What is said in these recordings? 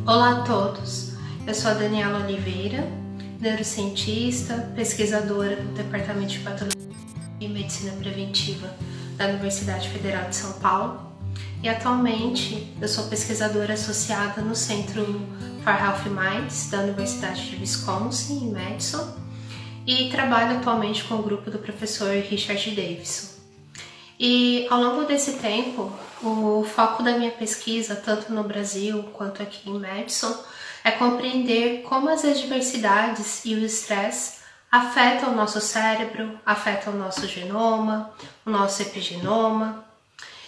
Olá a todos, eu sou a Daniela Oliveira, neurocientista, pesquisadora do Departamento de Patologia e Medicina Preventiva da Universidade Federal de São Paulo e atualmente eu sou pesquisadora associada no Centro for Health Minds da Universidade de Wisconsin, em Madison, e trabalho atualmente com o grupo do professor Richard Davidson. E ao longo desse tempo, o foco da minha pesquisa, tanto no Brasil quanto aqui em Madison, é compreender como as adversidades e o estresse afetam o nosso cérebro, afetam o nosso genoma, o nosso epigenoma,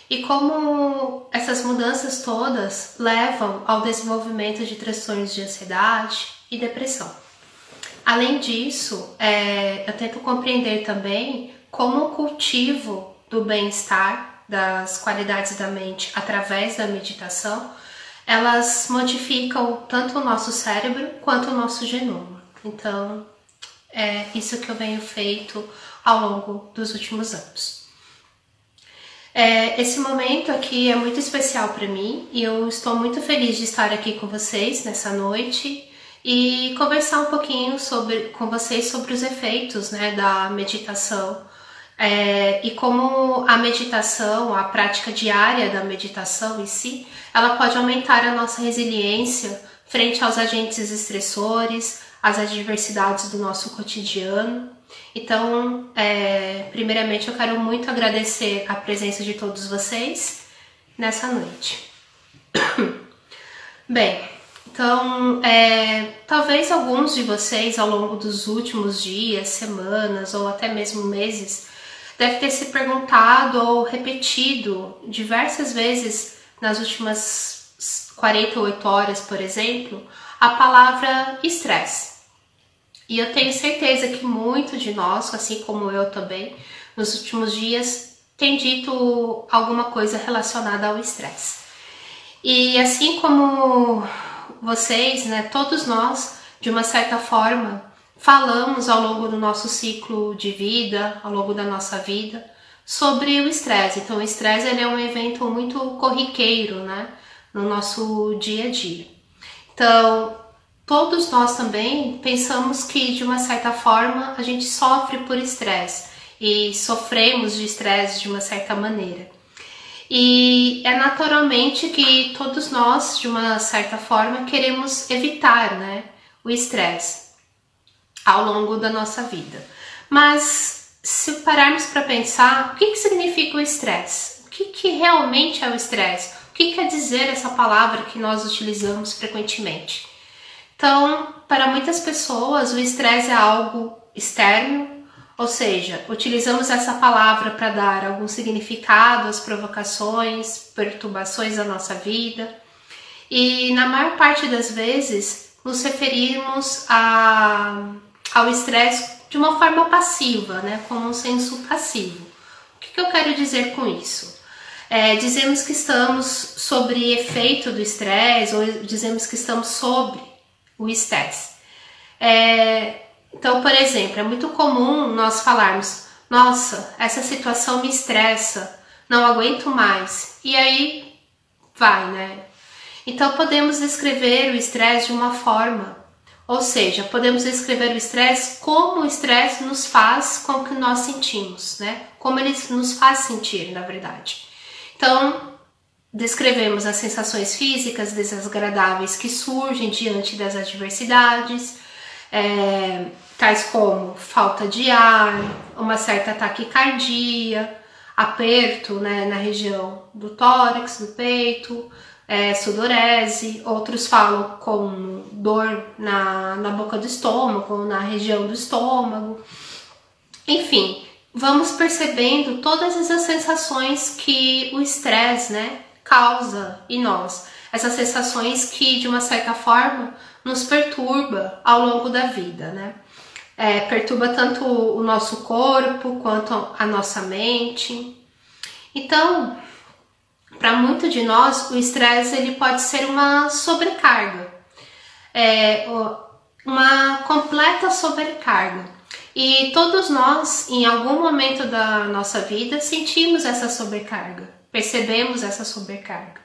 e como essas mudanças todas levam ao desenvolvimento de transtornos de ansiedade e depressão. Além disso, eu tento compreender também como o cultivo do bem-estar, das qualidades da mente através da meditação, elas modificam tanto o nosso cérebro quanto o nosso genoma. Então, é isso que eu venho feito ao longo dos últimos anos. Esse momento aqui é muito especial para mim e eu estou muito feliz de estar aqui com vocês nessa noite e conversar um pouquinho com vocês sobre os efeitos, da meditação. E como a meditação, a prática diária da meditação em si, ela pode aumentar a nossa resiliência frente aos agentes estressores, às adversidades do nosso cotidiano. Então, primeiramente eu quero muito agradecer a presença de todos vocês nessa noite. Bem, então, talvez alguns de vocês ao longo dos últimos dias, semanas ou até mesmo meses deve ter se perguntado ou repetido diversas vezes nas últimas 48 horas, por exemplo, a palavra estresse. E eu tenho certeza que muito de nós, assim como eu também, nos últimos dias tem dito alguma coisa relacionada ao estresse. E assim como vocês, todos nós, de uma certa forma, falamos ao longo do nosso ciclo de vida, ao longo da nossa vida, sobre o estresse. Então, o estresse é um evento muito corriqueiro, no nosso dia a dia. Então, todos nós também pensamos que, de uma certa forma, a gente sofre por estresse e sofremos de estresse de uma certa maneira. E é naturalmente que todos nós, de uma certa forma, queremos evitar, o estresse ao longo da nossa vida. Mas se pararmos para pensar, o que significa o estresse? O que realmente é o estresse? O que quer dizer essa palavra que nós utilizamos frequentemente? Então, para muitas pessoas, o estresse é algo externo, ou seja, utilizamos essa palavra para dar algum significado às provocações, perturbações da nossa vida. E na maior parte das vezes, nos referimos ao estresse de uma forma passiva, como um senso passivo. O que eu quero dizer com isso? Dizemos que estamos sobre efeito do estresse ou dizemos que estamos sobre o estresse. Então, por exemplo, é muito comum nós falarmos: nossa, essa situação me estressa, não aguento mais. E aí vai, Então, podemos descrever o estresse de uma forma. Ou seja, podemos descrever o estresse como o estresse nos faz com o que nós sentimos, Como ele nos faz sentir, na verdade. Então, descrevemos as sensações físicas desagradáveis que surgem diante das adversidades, tais como falta de ar, uma certa taquicardia, aperto, na região do tórax, do peito, sudorese, outros falam com dor na boca do estômago, na região do estômago. Enfim, vamos percebendo todas essas sensações que o estresse, causa em nós. Essas sensações que, de uma certa forma, nos perturba ao longo da vida, perturba tanto o nosso corpo quanto a nossa mente. Então, para muitos de nós, o estresse ele pode ser uma sobrecarga, uma completa sobrecarga. E todos nós, em algum momento da nossa vida, sentimos essa sobrecarga, percebemos essa sobrecarga.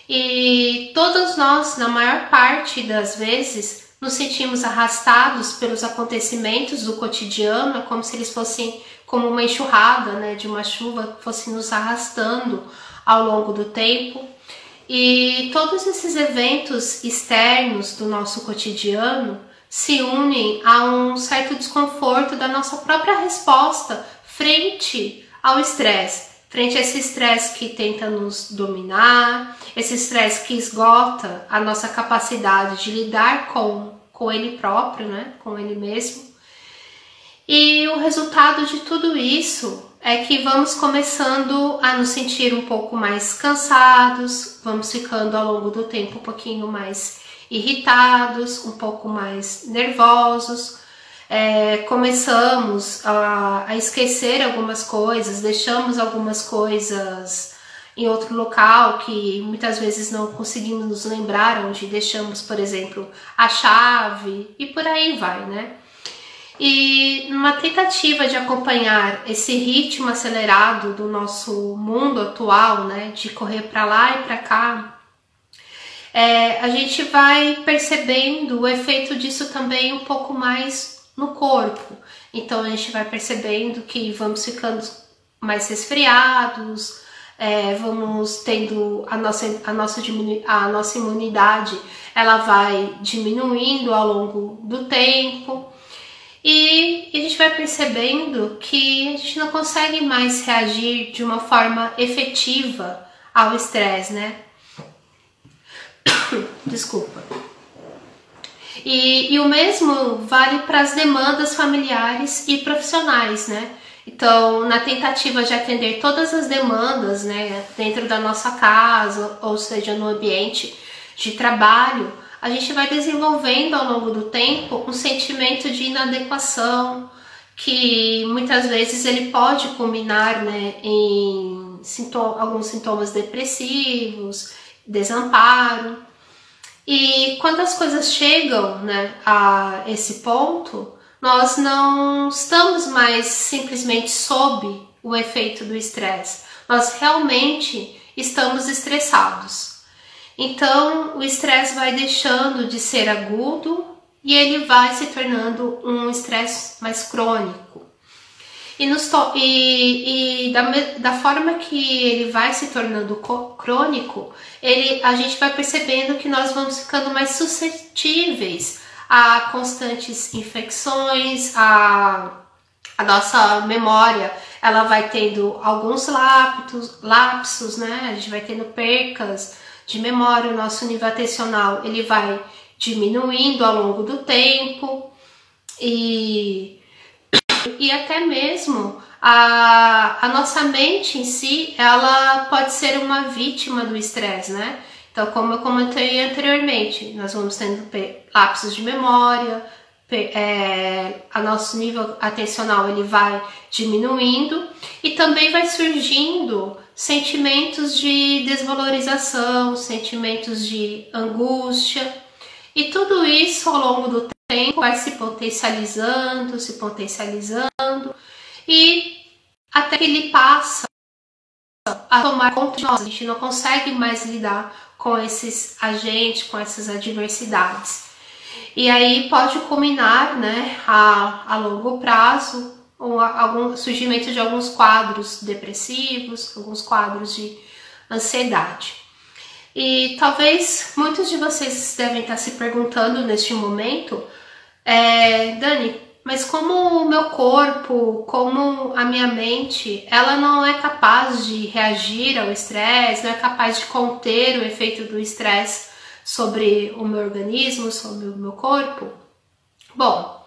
E todos nós, na maior parte das vezes, nos sentimos arrastados pelos acontecimentos do cotidiano, é como se eles fossem como uma enxurrada, né, de uma chuva, que fosse nos arrastando ao longo do tempo. E todos esses eventos externos do nosso cotidiano se unem a um certo desconforto da nossa própria resposta frente ao estresse, frente a esse estresse que tenta nos dominar, esse estresse que esgota a nossa capacidade de lidar com ele próprio, né, com ele mesmo. E o resultado de tudo isso é que vamos começando a nos sentir um pouco mais cansados, vamos ficando ao longo do tempo um pouquinho mais irritados, um pouco mais nervosos, começamos a esquecer algumas coisas, deixamos algumas coisas em outro local que muitas vezes não conseguimos nos lembrar onde deixamos, por exemplo, a chave e por aí vai, né? E numa tentativa de acompanhar esse ritmo acelerado do nosso mundo atual, né, de correr para lá e para cá, a gente vai percebendo o efeito disso também um pouco mais no corpo. Então a gente vai percebendo que vamos ficando mais resfriados, vamos tendo a nossa imunidade, ela vai diminuindo ao longo do tempo. E a gente vai percebendo que a gente não consegue mais reagir de uma forma efetiva ao estresse, né? Desculpa. E o mesmo vale para as demandas familiares e profissionais, né? Então, na tentativa de atender todas as demandas, né, dentro da nossa casa, ou seja, no ambiente de trabalho, a gente vai desenvolvendo ao longo do tempo um sentimento de inadequação, que muitas vezes ele pode culminar, né, em alguns sintomas depressivos, desamparo. E quando as coisas chegam, né, a esse ponto, nós não estamos mais simplesmente sob o efeito do estresse, nós realmente estamos estressados. Então, o estresse vai deixando de ser agudo e ele vai se tornando um estresse mais crônico. Da forma que ele vai se tornando crônico, a gente vai percebendo que nós vamos ficando mais suscetíveis a constantes infecções, a nossa memória ela vai tendo alguns lapsos, né? A gente vai tendo percas de memória, o nosso nível atencional ele vai diminuindo ao longo do tempo e até mesmo a nossa mente em si, ela pode ser uma vítima do estresse, né? Então, como eu comentei anteriormente, nós vamos tendo lapsos de memória, a nosso nível atencional ele vai diminuindo e também vai surgindo sentimentos de desvalorização, sentimentos de angústia, e tudo isso ao longo do tempo vai se potencializando e até que ele passa a tomar conta de nós. A gente não consegue mais lidar com esses agentes, com essas adversidades. E aí pode culminar, né, a longo prazo, algum surgimento de alguns quadros depressivos, alguns quadros de ansiedade. E talvez muitos de vocês devem estar se perguntando neste momento, Dani, mas como o meu corpo, como a minha mente, ela não é capaz de reagir ao estresse, não é capaz de conter o efeito do estresse sobre o meu organismo, sobre o meu corpo? Bom,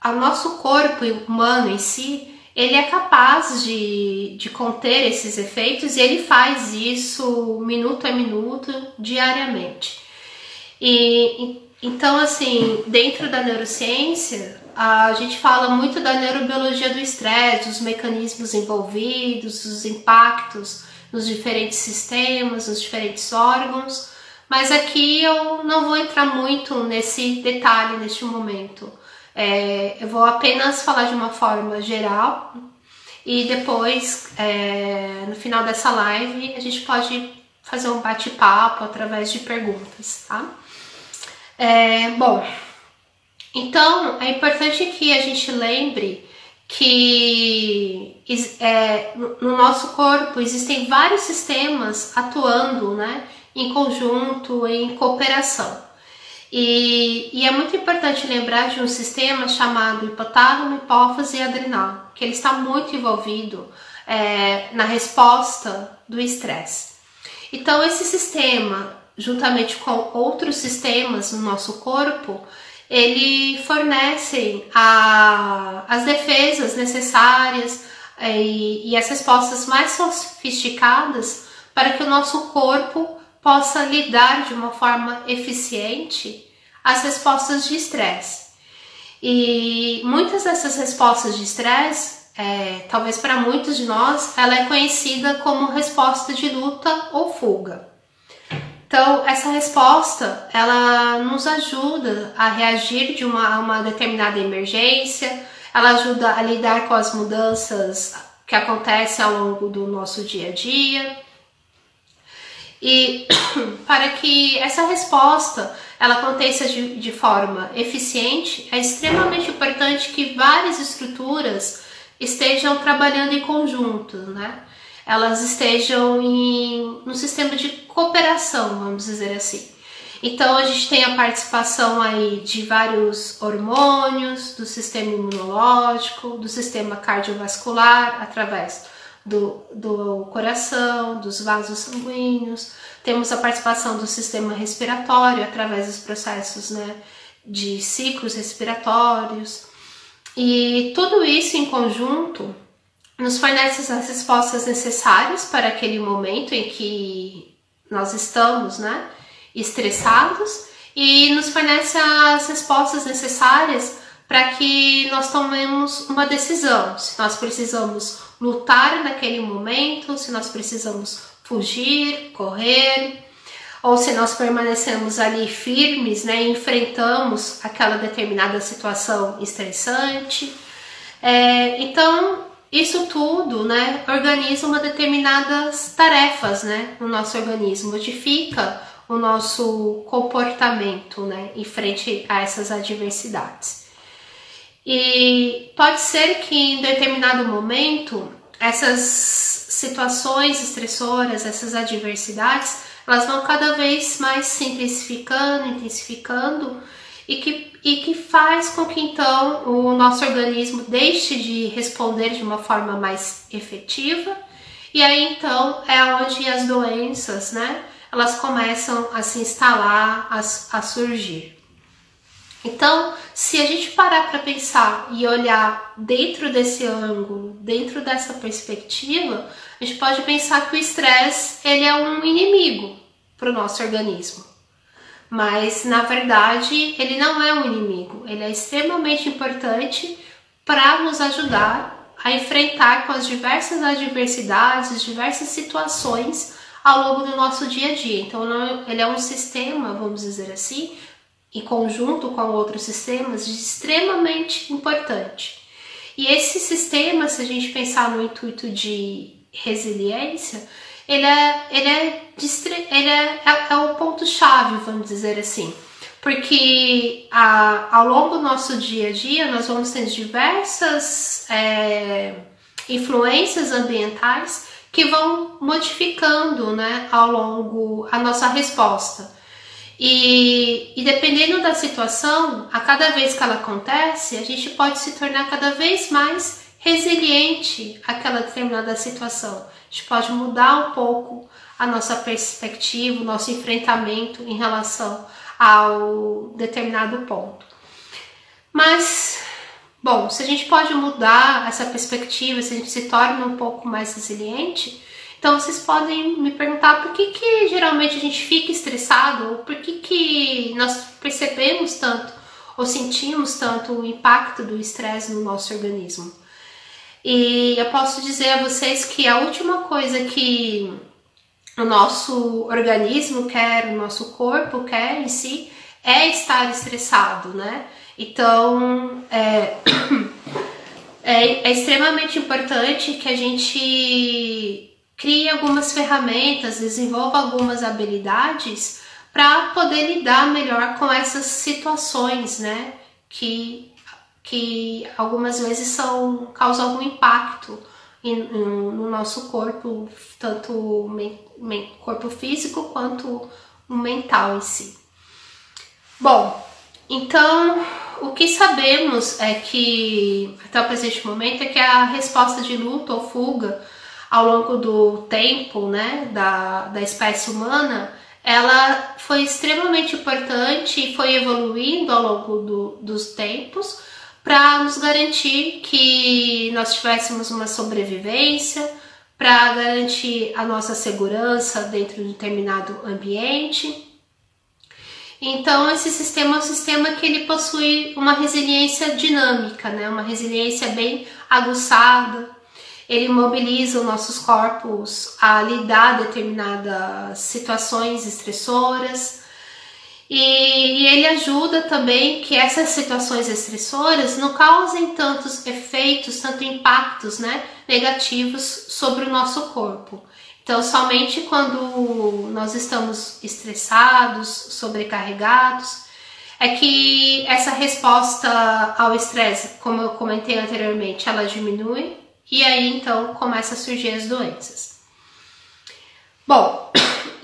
o nosso corpo humano em si, ele é capaz de conter esses efeitos e ele faz isso minuto a minuto, diariamente. Então, assim, dentro da neurociência, a gente fala muito da neurobiologia do estresse, dos mecanismos envolvidos, dos impactos nos diferentes sistemas, nos diferentes órgãos, mas aqui eu não vou entrar muito nesse detalhe neste momento. Eu vou apenas falar de uma forma geral e depois, no final dessa live, a gente pode fazer um bate-papo através de perguntas, tá? Bom, então é importante que a gente lembre que no nosso corpo existem vários sistemas atuando, né, em conjunto, em cooperação. E é muito importante lembrar de um sistema chamado hipotálamo, hipófise e adrenal, que ele está muito envolvido na resposta do estresse. Então esse sistema, juntamente com outros sistemas no nosso corpo, ele fornecem as defesas necessárias e as respostas mais sofisticadas para que o nosso corpo possa lidar de uma forma eficiente as respostas de estresse. E muitas dessas respostas de estresse, talvez para muitos de nós, ela é conhecida como resposta de luta ou fuga. Então, essa resposta, ela nos ajuda a reagir a uma determinada emergência, ela ajuda a lidar com as mudanças que acontecem ao longo do nosso dia a dia. E para que essa resposta ela aconteça de forma eficiente, é extremamente importante que várias estruturas estejam trabalhando em conjunto, né? Elas estejam no sistema de cooperação, vamos dizer assim. Então a gente tem a participação aí de vários hormônios, do sistema imunológico, do sistema cardiovascular, através do coração, dos vasos sanguíneos. Temos a participação do sistema respiratório, através dos processos, né, de ciclos respiratórios. E tudo isso em conjunto nos fornece as respostas necessárias para aquele momento em que nós estamos, né, estressados, e nos fornece as respostas necessárias para que nós tomemos uma decisão. Se nós precisamos lutar naquele momento, se nós precisamos fugir, correr, ou se nós permanecemos ali firmes, né, e enfrentamos aquela determinada situação estressante. Então, isso tudo, né, organiza uma determinadas tarefas, né, no nosso organismo, modifica o nosso comportamento, né, em frente a essas adversidades. E pode ser que em determinado momento essas situações estressoras, essas adversidades, elas vão cada vez mais se intensificando e que faz com que então o nosso organismo deixe de responder de uma forma mais efetiva, e aí então é onde as doenças, né, elas começam a se instalar, a surgir. Então, se a gente parar para pensar e olhar dentro desse ângulo, dentro dessa perspectiva, a gente pode pensar que o estresse, ele é um inimigo para o nosso organismo. Mas, na verdade, ele não é um inimigo. Ele é extremamente importante para nos ajudar a enfrentar com as diversas adversidades, diversas situações ao longo do nosso dia a dia. Então, ele é um sistema, vamos dizer assim, em conjunto com outros sistemas, extremamente importante. E esse sistema, se a gente pensar no intuito de resiliência, ele é o ponto-chave, vamos dizer assim. Porque ao longo do nosso dia a dia, nós vamos ter diversas influências ambientais que vão modificando, né, ao longo a nossa resposta. E dependendo da situação, a cada vez que ela acontece, a gente pode se tornar cada vez mais resiliente àquela determinada situação. A gente pode mudar um pouco a nossa perspectiva, o nosso enfrentamento em relação ao determinado ponto. Mas, bom, se a gente pode mudar essa perspectiva, se a gente se torna um pouco mais resiliente, então vocês podem me perguntar por que geralmente a gente fica estressado, ou por que nós percebemos tanto ou sentimos tanto o impacto do estresse no nosso organismo. E eu posso dizer a vocês que a última coisa que o nosso organismo quer, o nosso corpo quer em si, é estar estressado, né? Então, é extremamente importante que a gente crie algumas ferramentas, desenvolva algumas habilidades para poder lidar melhor com essas situações, né? Que algumas vezes causam algum impacto no nosso corpo, tanto corpo físico quanto o mental em si. Bom, então o que sabemos é que, até o presente momento, é que a resposta de luta ou fuga ao longo do tempo, né, da espécie humana, ela foi extremamente importante e foi evoluindo ao longo dos tempos para nos garantir que nós tivéssemos uma sobrevivência, para garantir a nossa segurança dentro de um determinado ambiente. Então esse sistema é um sistema que ele possui uma resiliência dinâmica, né? Uma resiliência bem aguçada. Ele mobiliza os nossos corpos a lidar com determinadas situações estressoras e ele ajuda também que essas situações estressoras não causem tantos efeitos, tanto impactos, né, negativos sobre o nosso corpo. Então, somente quando nós estamos estressados, sobrecarregados, é que essa resposta ao estresse, como eu comentei anteriormente, ela diminui e aí então começa a surgir as doenças. Bom,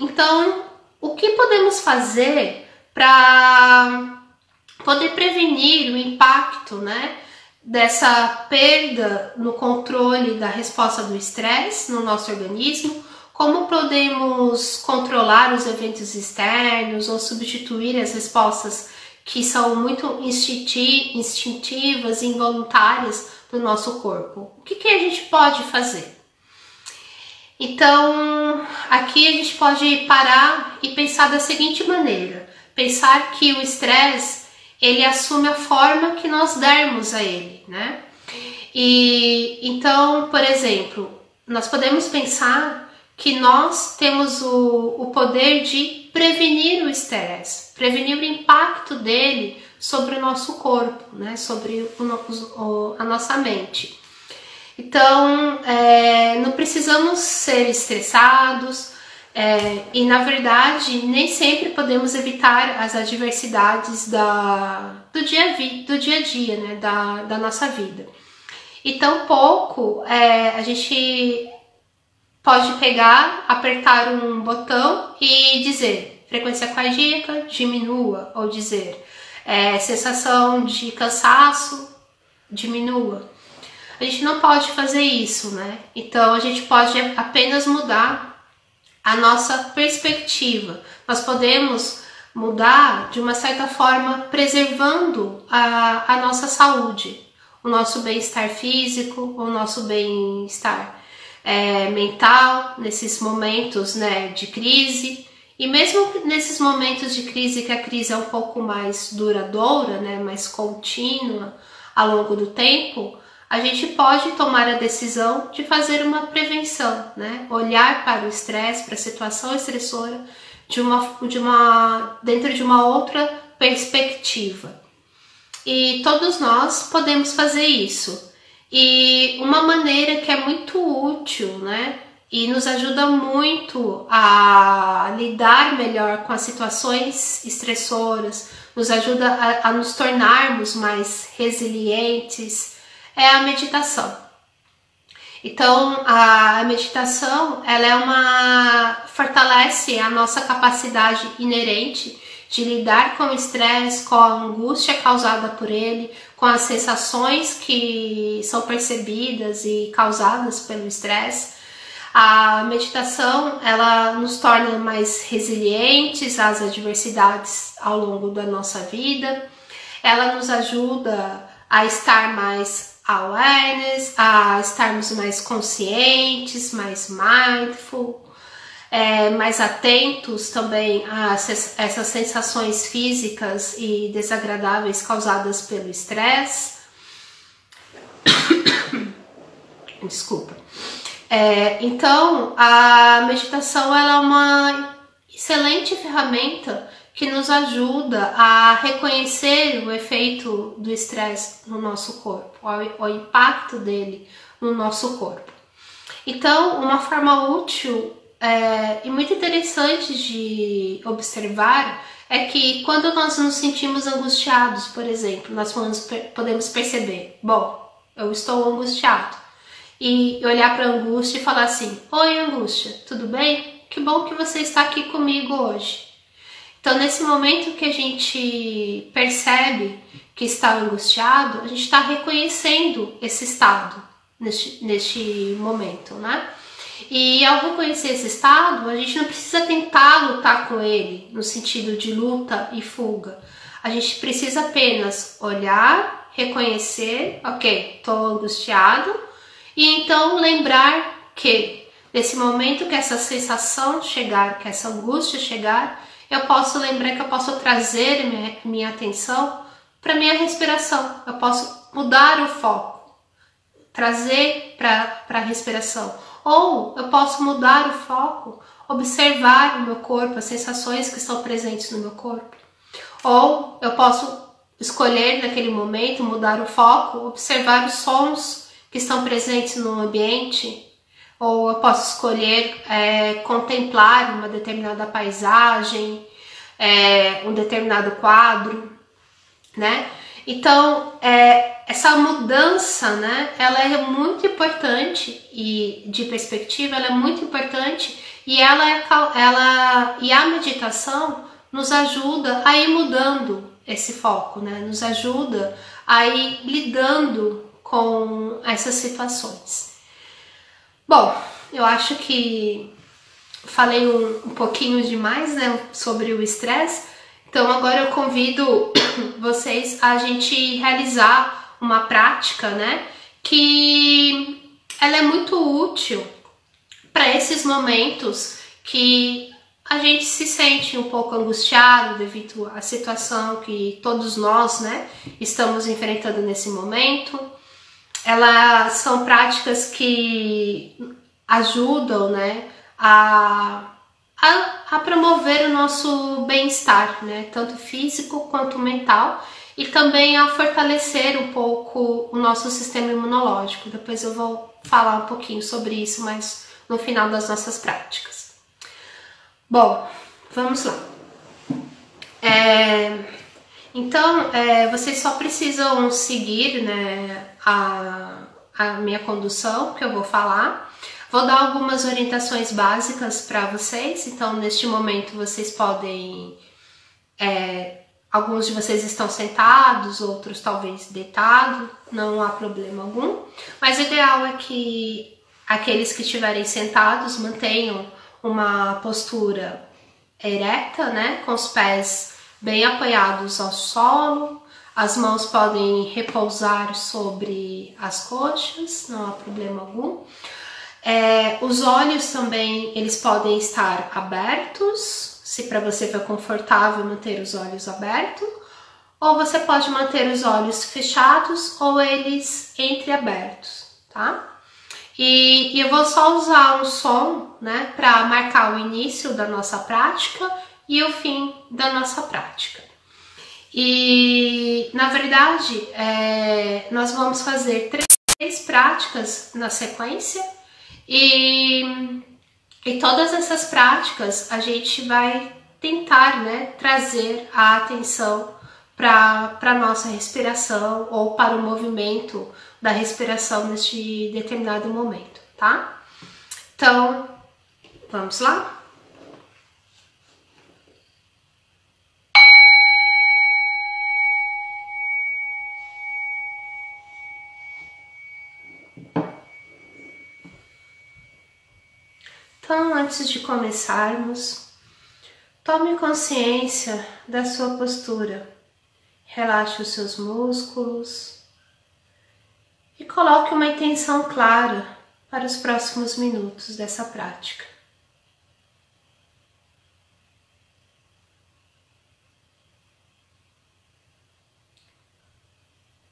então o que podemos fazer para poder prevenir o impacto, né, dessa perda no controle da resposta do estresse no nosso organismo? Como podemos controlar os eventos externos ou substituir as respostas que são muito instintivas e involuntárias do nosso corpo? O que a gente pode fazer? Então, aqui a gente pode parar e pensar da seguinte maneira: pensar que o estresse, ele assume a forma que nós dermos a ele, né? E então, por exemplo, nós podemos pensar que nós temos o poder de prevenir o estresse, prevenir o impacto dele sobre o nosso corpo, né? Sobre a nossa mente. Então, não precisamos ser estressados e, na verdade, nem sempre podemos evitar as adversidades do dia a dia, né? da nossa vida. E tampouco a gente pode pegar, apertar um botão e dizer frequência cardíaca diminua, ou dizer sensação de cansaço diminua. A gente não pode fazer isso, né? Então a gente pode apenas mudar a nossa perspectiva. Nós podemos mudar de uma certa forma preservando a nossa saúde, o nosso bem-estar físico, o nosso bem-estar mental, nesses momentos, né, de crise. E mesmo nesses momentos de crise, que a crise é um pouco mais duradoura, né, mais contínua ao longo do tempo, a gente pode tomar a decisão de fazer uma prevenção, né? Olhar para o estresse, para a situação estressora dentro de uma outra perspectiva. E todos nós podemos fazer isso. E uma maneira que é muito útil, né? E nos ajuda muito a lidar melhor com as situações estressoras, nos ajuda a nos tornarmos mais resilientes, é a meditação. Então, a meditação, ela fortalece a nossa capacidade inerente de lidar com o estresse, com a angústia causada por ele, com as sensações que são percebidas e causadas pelo estresse. A meditação, ela nos torna mais resilientes às adversidades ao longo da nossa vida. Ela nos ajuda a estar mais awareness, a estarmos mais conscientes, mais mindful, mais atentos também a essas sensações físicas e desagradáveis causadas pelo estresse. Desculpa. Então, a meditação ela é uma excelente ferramenta que nos ajuda a reconhecer o efeito do estresse no nosso corpo, o impacto dele no nosso corpo. Então, uma forma útil e muito interessante de observar é que quando nós nos sentimos angustiados, por exemplo, nós podemos perceber, bom, eu estou angustiado, e olhar para a angústia e falar assim: oi, angústia, tudo bem? Que bom que você está aqui comigo hoje. Então, nesse momento que a gente percebe que está angustiado, a gente está reconhecendo esse estado neste momento, né? E ao reconhecer esse estado, a gente não precisa tentar lutar com ele, no sentido de luta e fuga. A gente precisa apenas olhar, reconhecer, ok, estou angustiado, e então lembrar que nesse momento que essa sensação chegar, que essa angústia chegar, eu posso lembrar que eu posso trazer minha atenção para minha respiração. Eu posso mudar o foco, trazer para a respiração. Ou eu posso mudar o foco, observar o meu corpo, as sensações que estão presentes no meu corpo. Ou eu posso escolher naquele momento, mudar o foco, observar os sons que estão presentes no ambiente. Ou eu posso escolher contemplar uma determinada paisagem, um determinado quadro, né? Então, essa mudança, né, ela é muito importante e de perspectiva, ela é muito importante e a meditação nos ajuda a ir mudando esse foco, né? Nos ajuda a ir lidando com essas situações. Bom, eu acho que falei um pouquinho demais, né, sobre o estresse, então agora eu convido vocês a gente realizar uma prática, né, que ela é muito útil para esses momentos que a gente se sente um pouco angustiado devido à situação que todos nós, né, estamos enfrentando nesse momento. Elas são práticas que ajudam, né, a promover o nosso bem-estar, né, tanto físico quanto mental, e também a fortalecer um pouco o nosso sistema imunológico. Depois eu vou falar um pouquinho sobre isso, mas no final das nossas práticas. Bom, vamos lá. Então, vocês só precisam seguir, né, a minha condução que eu vou falar. Vou dar algumas orientações básicas para vocês. Então, neste momento, vocês podem... alguns de vocês estão sentados, outros talvez deitados, não há problema algum. Mas o ideal é que aqueles que estiverem sentados mantenham uma postura ereta, né, com os pés bem apoiados ao solo, as mãos podem repousar sobre as coxas, não há problema algum. Os olhos também, eles podem estar abertos, se para você for confortável manter os olhos abertos, ou você pode manter os olhos fechados ou eles entreabertos, tá? E eu vou só usar um som, né, para marcar o início da nossa prática e o fim da nossa prática. E, na verdade, nós vamos fazer três práticas na sequência e todas essas práticas a gente vai tentar, né, trazer a atenção para a nossa respiração ou para o movimento da respiração neste determinado momento, tá? Então, vamos lá? Então, antes de começarmos, tome consciência da sua postura. Relaxe os seus músculos e coloque uma intenção clara para os próximos minutos dessa prática.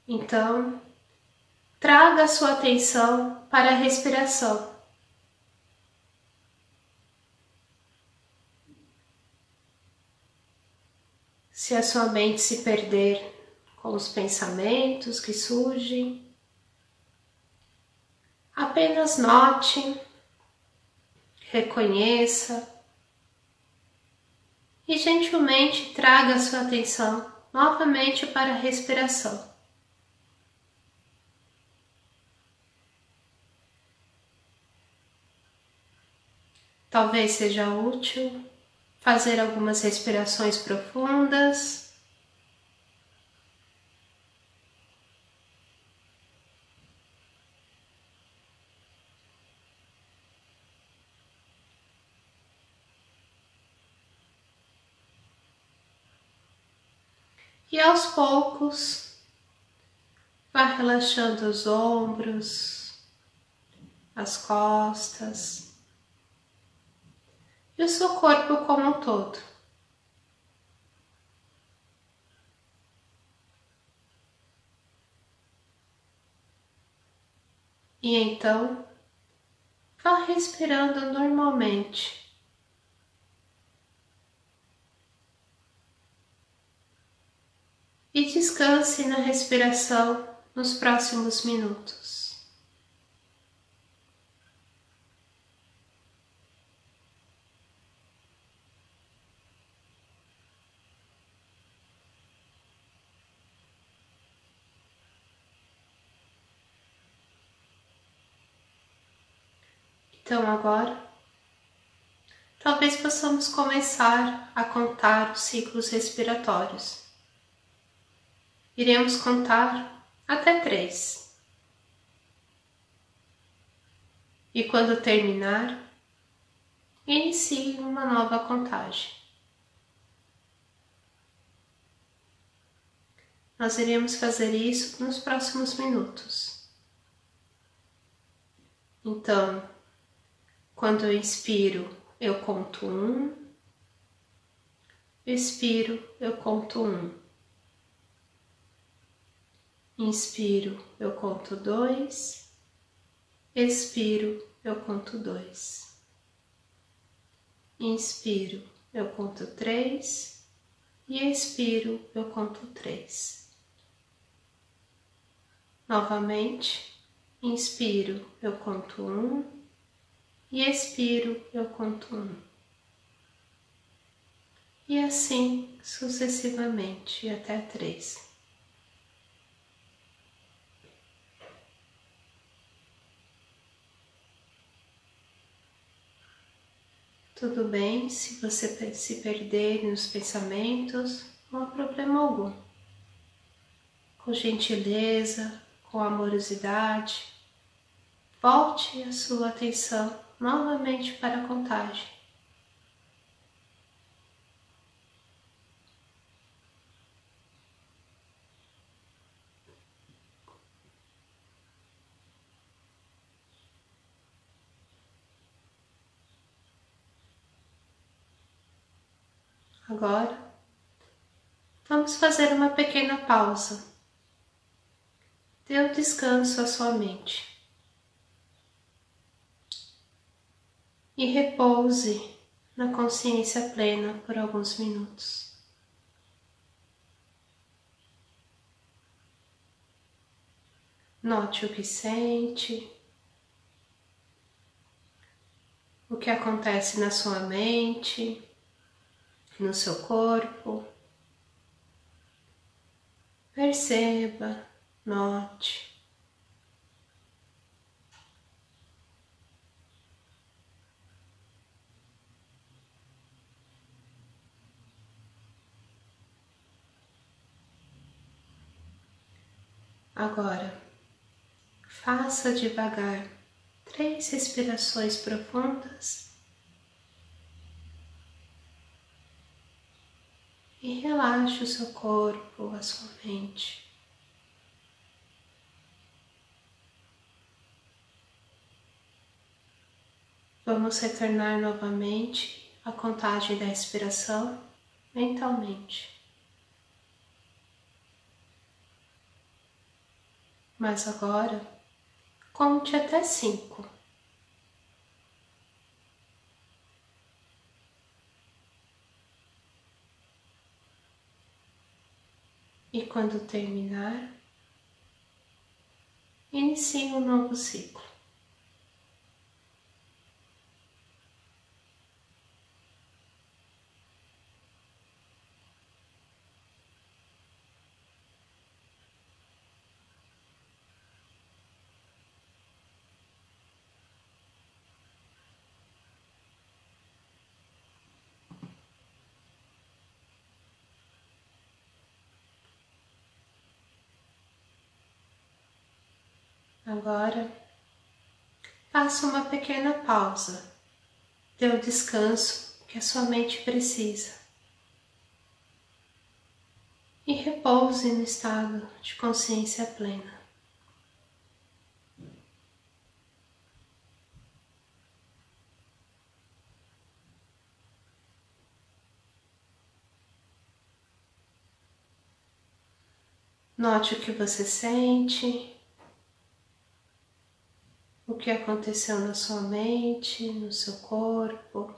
Então, traga a sua atenção para a respiração. Se a sua mente se perder com os pensamentos que surgem, apenas note reconheça e gentilmente traga a sua atenção novamente para a respiração. Talvez seja útil fazer algumas respirações profundas. E aos poucos, vá relaxando os ombros, as costas e o seu corpo como um todo. E então, vá respirando normalmente. E descanse na respiração nos próximos minutos. Então agora, talvez possamos começar a contar os ciclos respiratórios. Iremos contar até 3. E quando terminar, inicie uma nova contagem. Nós iremos fazer isso nos próximos minutos. Então, quando eu inspiro, eu conto 1. Expiro, eu conto 1. Inspiro, eu conto 2. Expiro, eu conto 2. Inspiro, eu conto 3. E expiro, eu conto 3. Novamente, inspiro, eu conto 1. E expiro, eu conto 1. E assim sucessivamente até 3. Tudo bem se você se perder nos pensamentos, não há problema algum. Com gentileza, com amorosidade, volte a sua atenção novamente para a contagem. Agora, vamos fazer uma pequena pausa. Dê um descanso à sua mente. E repouse na consciência plena por alguns minutos. Note o que sente, o que acontece na sua mente, no seu corpo. Perceba, note. Agora, faça devagar 3 respirações profundas e relaxe o seu corpo, a sua mente. Vamos retornar novamente à contagem da respiração mentalmente. Mas agora, conte até 5. E quando terminar, inicie um novo ciclo. Agora, faça uma pequena pausa. Dê o descanso que a sua mente precisa. E repouse no estado de consciência plena. Note o que você sente, o que aconteceu na sua mente, no seu corpo.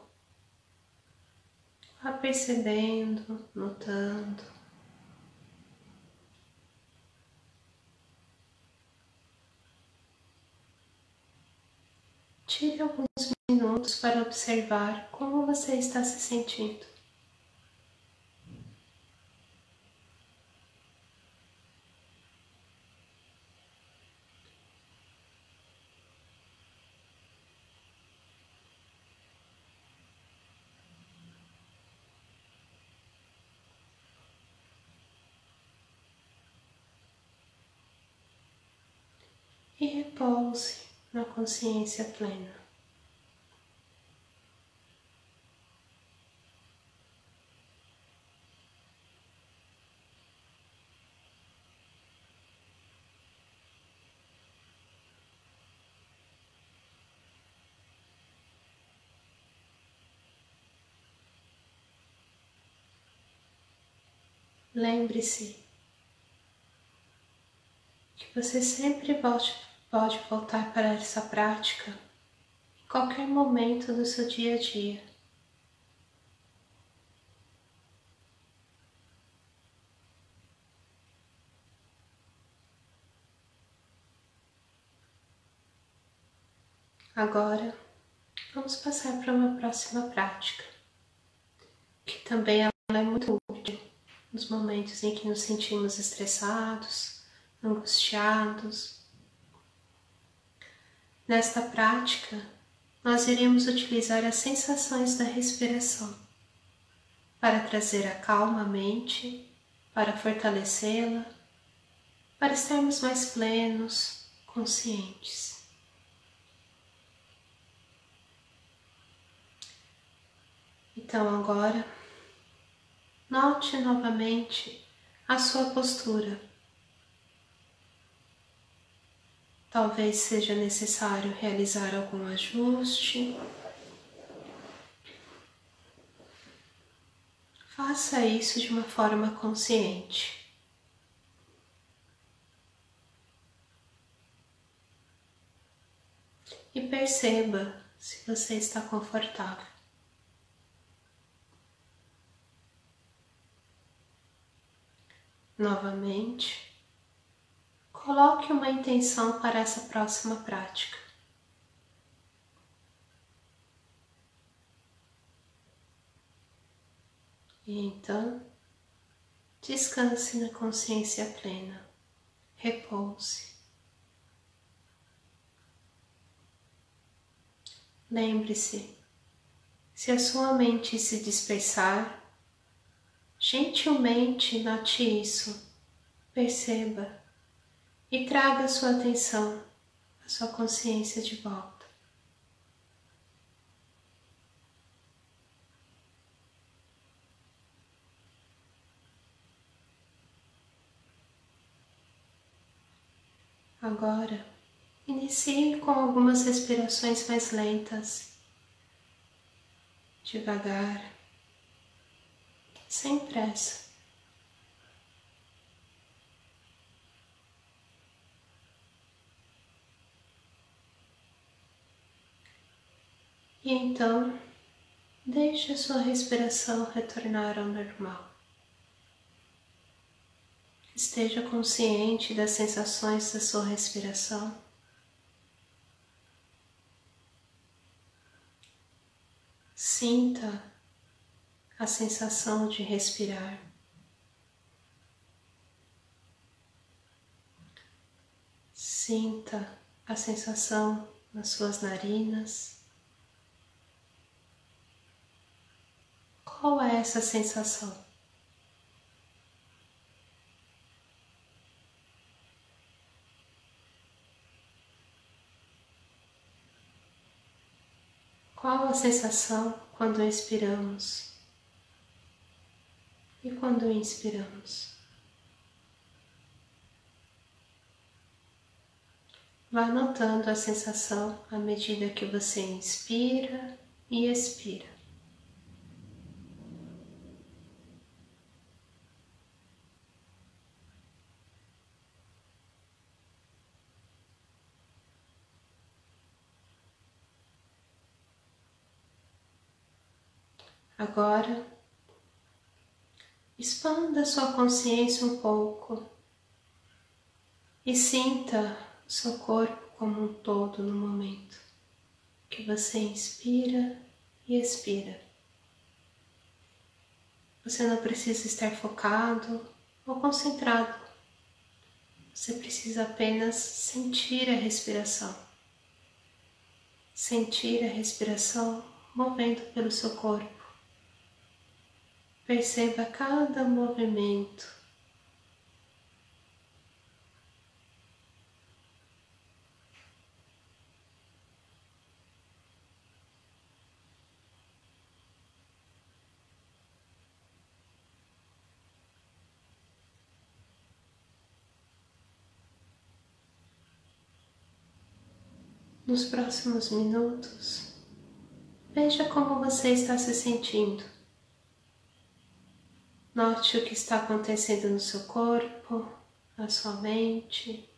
Vá percebendo, notando. Tire alguns minutos para observar como você está se sentindo. E repouse na consciência plena. Lembre-se que você sempre pode voltar para essa prática em qualquer momento do seu dia a dia. Agora, vamos passar para uma próxima prática, que também ela é muito útil nos momentos em que nos sentimos estressados, angustiados. Nesta prática, nós iremos utilizar as sensações da respiração para trazer a calma à mente, para fortalecê-la, para estarmos mais plenos, conscientes. Então agora, note novamente a sua postura. Talvez seja necessário realizar algum ajuste. Faça isso de uma forma consciente. E perceba se você está confortável. Novamente, coloque uma intenção para essa próxima prática. E então, descanse na consciência plena. Repouse. Lembre-se, se a sua mente se dispersar, gentilmente note isso, perceba e traga a sua atenção, a sua consciência de volta. Agora, inicie com algumas respirações mais lentas, devagar, sem pressa. E então, deixe a sua respiração retornar ao normal. Esteja consciente das sensações da sua respiração. Sinta a sensação de respirar. Sinta a sensação nas suas narinas. Qual é essa sensação? a sensação quando expiramos e quando inspiramos? Vá notando a sensação à medida que você inspira e expira. Agora, expanda sua consciência um pouco e sinta o seu corpo como um todo no momento que você inspira e expira. Você não precisa estar focado ou concentrado. Você precisa apenas sentir a respiração. Sentir a respiração movendo pelo seu corpo. Perceba cada movimento. Nos próximos minutos, veja como você está se sentindo. Note o que está acontecendo no seu corpo, na sua mente.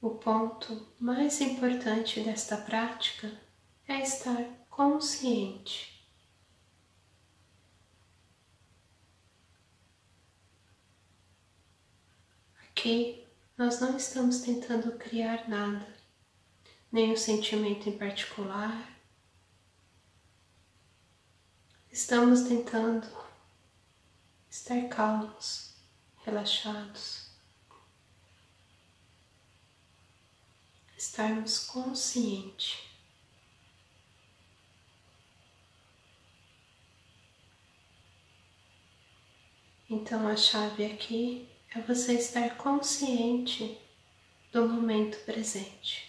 O ponto mais importante desta prática é estar consciente. Aqui nós não estamos tentando criar nada, nenhum sentimento em particular. Estamos tentando estar calmos, relaxados, estarmos conscientes. Então a chave aqui é você estar consciente do momento presente.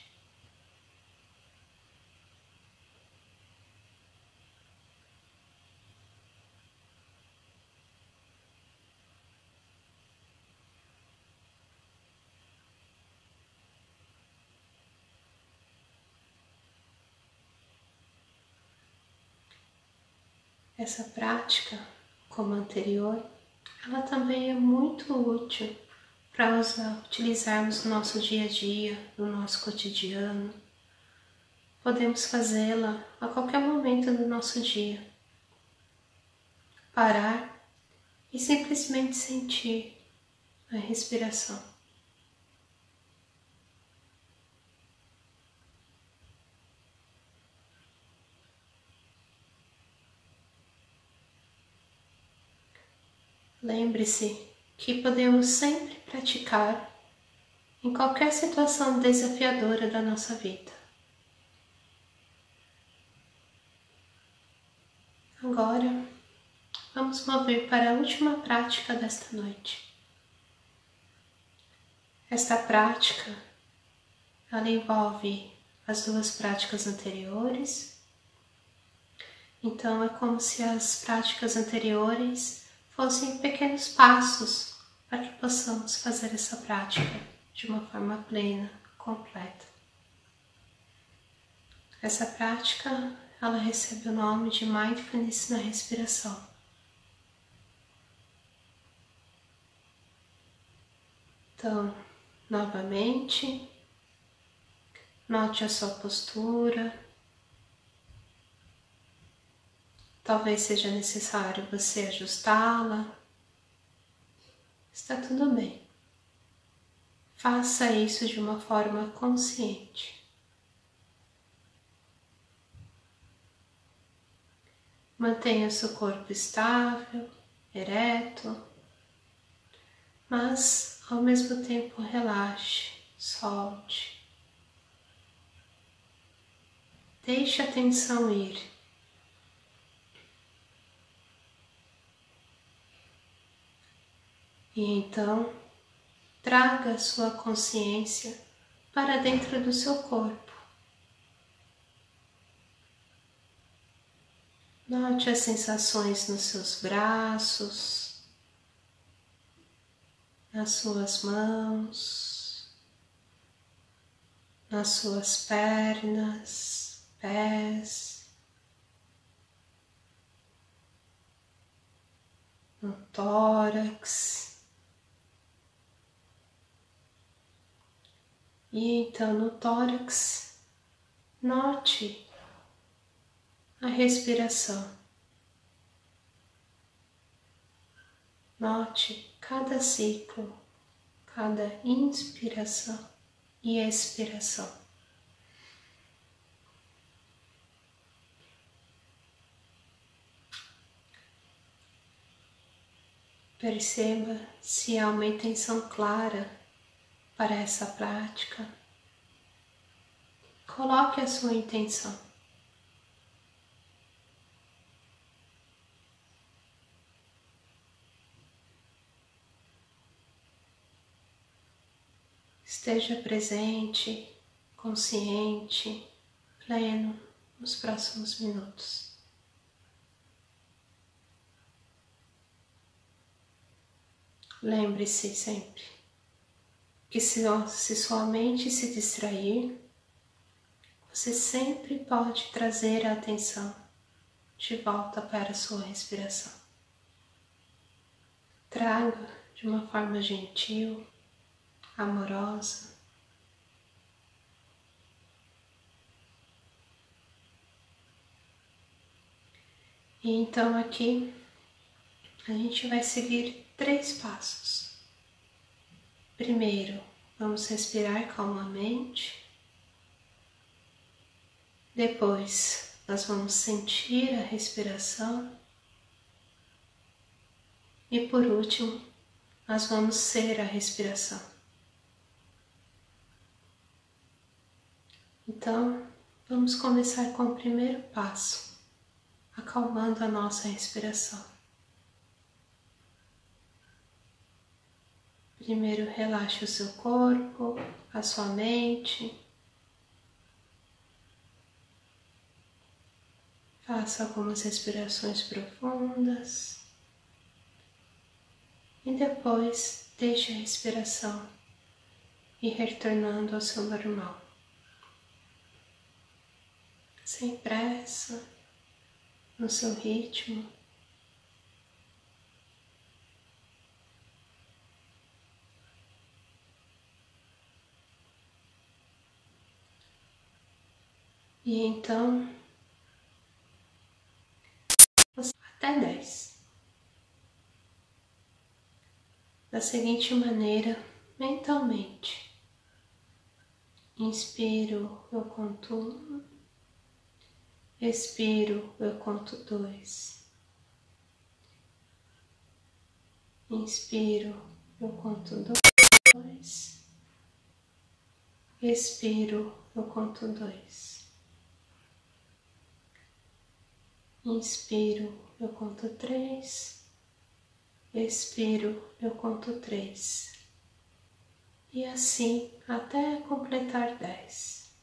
Essa prática, como a anterior, ela também é muito útil para utilizarmos no nosso dia a dia, no nosso cotidiano. Podemos fazê-la a qualquer momento do nosso dia. Parar e simplesmente sentir a respiração. Lembre-se que podemos sempre praticar em qualquer situação desafiadora da nossa vida. Agora, vamos mover para a última prática desta noite. Esta prática, ela envolve as duas práticas anteriores. Então, é como se as práticas anteriores fossem pequenos passos para que possamos fazer essa prática de uma forma plena, completa. Essa prática, ela recebe o nome de Mindfulness na respiração. Então, novamente, note a sua postura. Talvez seja necessário você ajustá-la. Está tudo bem. Faça isso de uma forma consciente. Mantenha seu corpo estável, ereto, mas ao mesmo tempo relaxe, solte. Deixe a tensão ir. E então, traga a sua consciência para dentro do seu corpo. Note as sensações nos seus braços, nas suas mãos, nas suas pernas, pés, no tórax. E então no tórax, note a respiração. Note cada ciclo, cada inspiração e expiração. Perceba se há uma intenção clara para essa prática. Coloque a sua intenção. Esteja presente, consciente, pleno nos próximos minutos. Lembre-se sempre que se sua mente se distrair, você sempre pode trazer a atenção de volta para a sua respiração. Traga de uma forma gentil, amorosa. E então aqui a gente vai seguir 3 passos. Primeiro, vamos respirar calmamente. Depois, nós vamos sentir a respiração. E por último, nós vamos ser a respiração. Então, vamos começar com o primeiro passo, acalmando a nossa respiração. Primeiro, relaxe o seu corpo, a sua mente. Faça algumas respirações profundas. E depois, deixe a respiração ir retornando ao seu normal. Sem pressa, no seu ritmo. E então, até 10. Da seguinte maneira, mentalmente. Inspiro, eu conto 1. Expiro, eu conto 2. Inspiro, eu conto 2. Expiro, eu conto 2. Inspiro, eu conto 3. Expiro, eu conto 3. E assim até completar 10.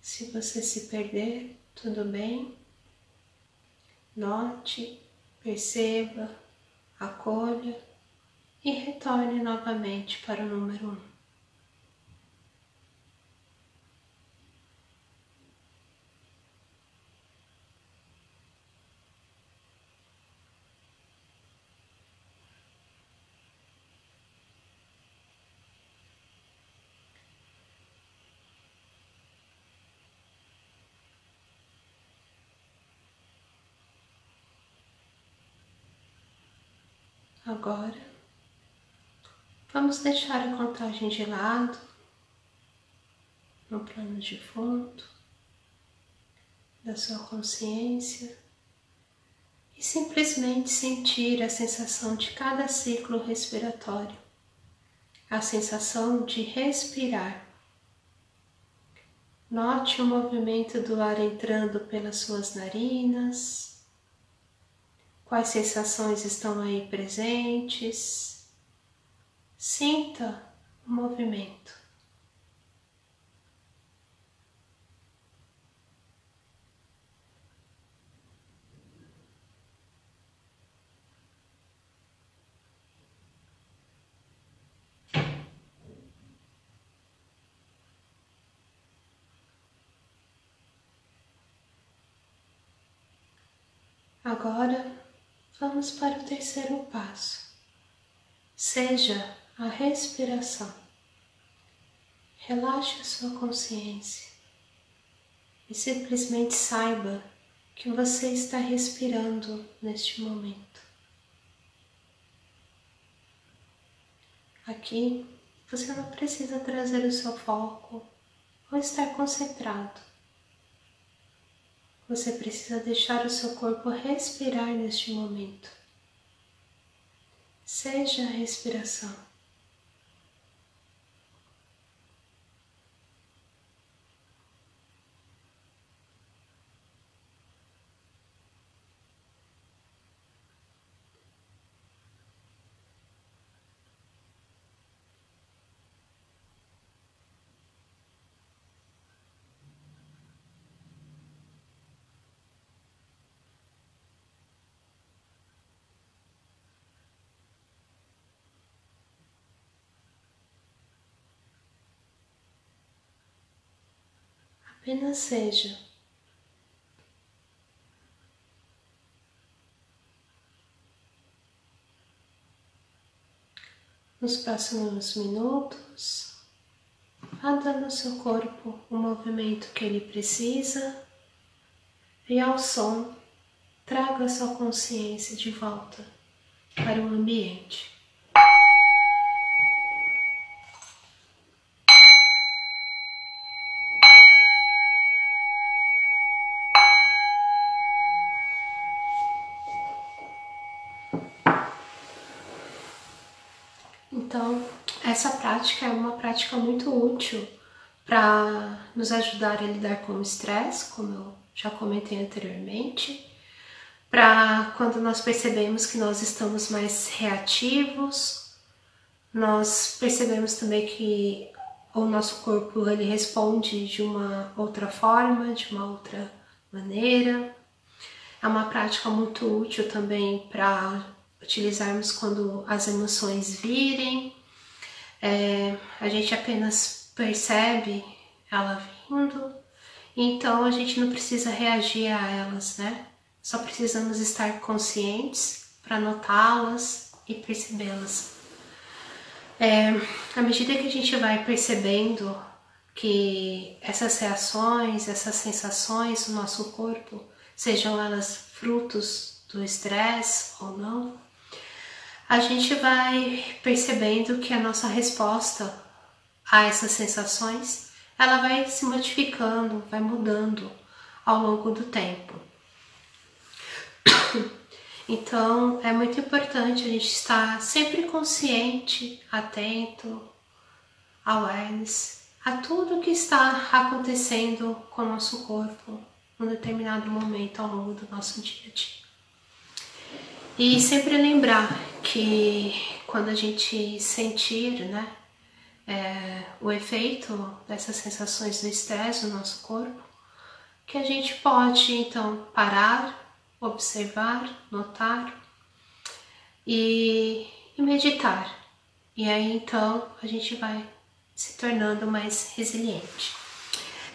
Se você se perder, tudo bem. Note, perceba, acolha e retorne novamente para o número 1. Agora, vamos deixar a contagem de lado, no plano de fundo da sua consciência e simplesmente sentir a sensação de cada ciclo respiratório, a sensação de respirar. Note o movimento do ar entrando pelas suas narinas, Quais sensações estão aí presentes? Sinta o movimento. Agora, vamos para o terceiro passo. Seja a respiração. Relaxe a sua consciência e simplesmente saiba que você está respirando neste momento. Aqui, você não precisa trazer o seu foco ou estar concentrado. Você precisa deixar o seu corpo respirar neste momento. Seja a respiração. Apenas seja. Nos próximos minutos, vá dando ao seu corpo o movimento que ele precisa e ao som, traga a sua consciência de volta para o ambiente. Então, essa prática é uma prática muito útil para nos ajudar a lidar com o estresse, como eu já comentei anteriormente, para quando nós percebemos que nós estamos mais reativos, nós percebemos também que o nosso corpo ele responde de uma outra forma, de uma outra maneira. É uma prática muito útil também para utilizarmos quando as emoções virem. A gente apenas percebe ela vindo, então a gente não precisa reagir a elas, né? Só precisamos estar conscientes para notá-las e percebê-las. À medida que a gente vai percebendo que essas reações, essas sensações no nosso corpo, sejam elas frutos do estresse ou não, a gente vai percebendo que a nossa resposta a essas sensações, ela vai se modificando, vai mudando ao longo do tempo. Então, é muito importante a gente estar sempre consciente, atento, awareness, a tudo que está acontecendo com o nosso corpo em um determinado momento ao longo do nosso dia a dia. E sempre lembrar que quando a gente sentir, né, o efeito dessas sensações do estresse no nosso corpo, que a gente pode então parar, observar, notar e meditar. E aí então a gente vai se tornando mais resiliente.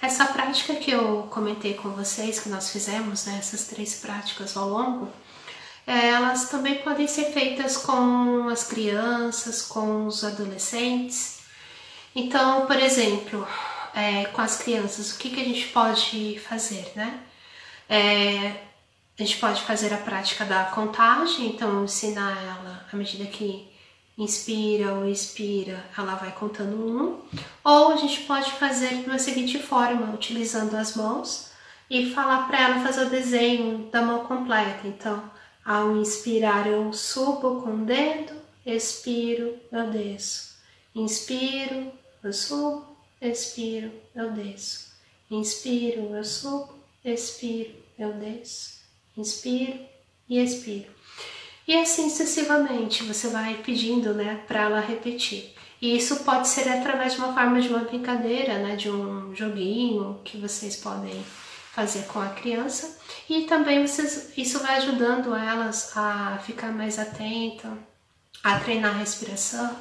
Essa prática que eu comentei com vocês, que nós fizemos, né, essas 3 práticas ao longo, elas também podem ser feitas com as crianças, com os adolescentes. Então, por exemplo, com as crianças, o que a gente pode fazer, né? A gente pode fazer a prática da contagem, então ensinar ela, à medida que inspira ou expira, ela vai contando 1. Ou a gente pode fazer da seguinte forma, utilizando as mãos e falar para ela fazer o desenho da mão completa. Então, ao inspirar eu subo com o dedo, expiro, eu desço. Inspiro, eu subo, expiro, eu desço. Inspiro, eu subo, expiro, eu desço. Inspiro, e expira. E assim sucessivamente, você vai pedindo, né, para ela repetir. E isso pode ser através de uma forma de uma brincadeira, né, de um joguinho que vocês podem fazer com a criança. E também isso vai ajudando elas a ficar mais atenta, a treinar a respiração.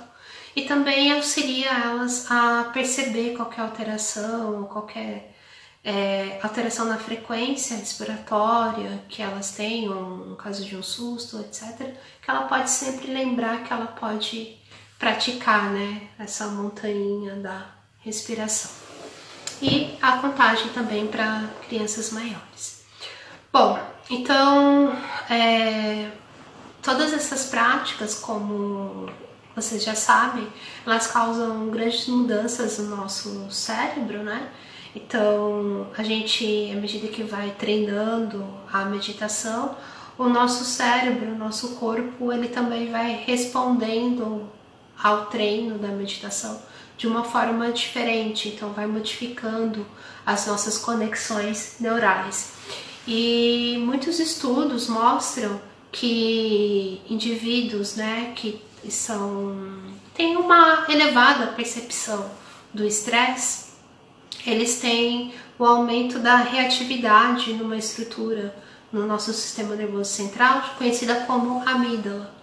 E também auxilia elas a perceber qualquer alteração, qualquer alteração na frequência respiratória que elas tenham, no caso de um susto, etc., que ela pode sempre lembrar que ela pode praticar, né, essa montanha da respiração. E a contagem também para crianças maiores. Bom, então, todas essas práticas, como vocês já sabem, elas causam grandes mudanças no nosso cérebro, né? Então, a gente, à medida que vai treinando a meditação, o nosso cérebro, o nosso corpo, ele também vai respondendo ao treino da meditação de uma forma diferente, então vai modificando as nossas conexões neurais. E muitos estudos mostram que indivíduos, né, que têm uma elevada percepção do estresse, eles têm o aumento da reatividade numa estrutura no nosso sistema nervoso central, conhecida como amígdala,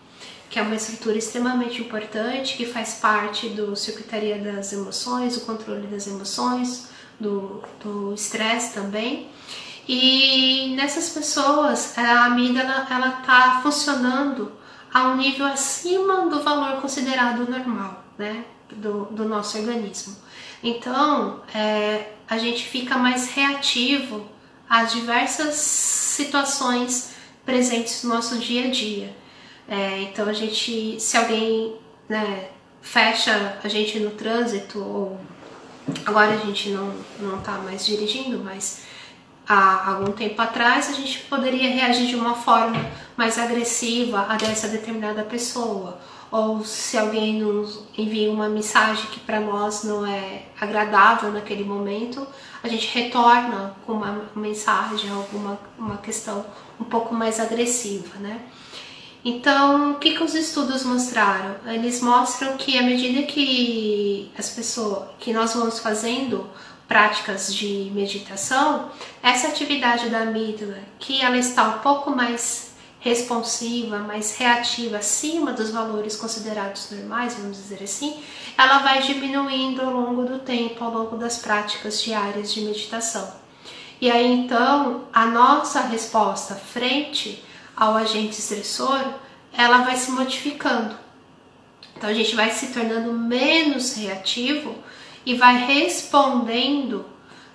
que é uma estrutura extremamente importante, que faz parte do circuitaria das emoções, do controle das emoções, do estresse também. E nessas pessoas, a amígdala está funcionando a um nível acima do valor considerado normal, né, do nosso organismo. Então, a gente fica mais reativo às diversas situações presentes no nosso dia a dia. Então, se alguém, né, fecha a gente no trânsito, ou agora a gente não está mais dirigindo, mas há algum tempo atrás a gente poderia reagir de uma forma mais agressiva a dessa determinada pessoa. Ou se alguém nos envia uma mensagem que para nós não é agradável naquele momento, a gente retorna com uma mensagem, uma questão um pouco mais agressiva, né? Então, o que os estudos mostraram? Eles mostram que à medida que nós vamos fazendo práticas de meditação, essa atividade da amígdala, que ela está um pouco mais responsiva, mais reativa, acima dos valores considerados normais, vamos dizer assim, ela vai diminuindo ao longo do tempo, ao longo das práticas diárias de meditação. E aí então, a nossa resposta frente ao agente estressor, ela vai se modificando. Então a gente vai se tornando menos reativo e vai respondendo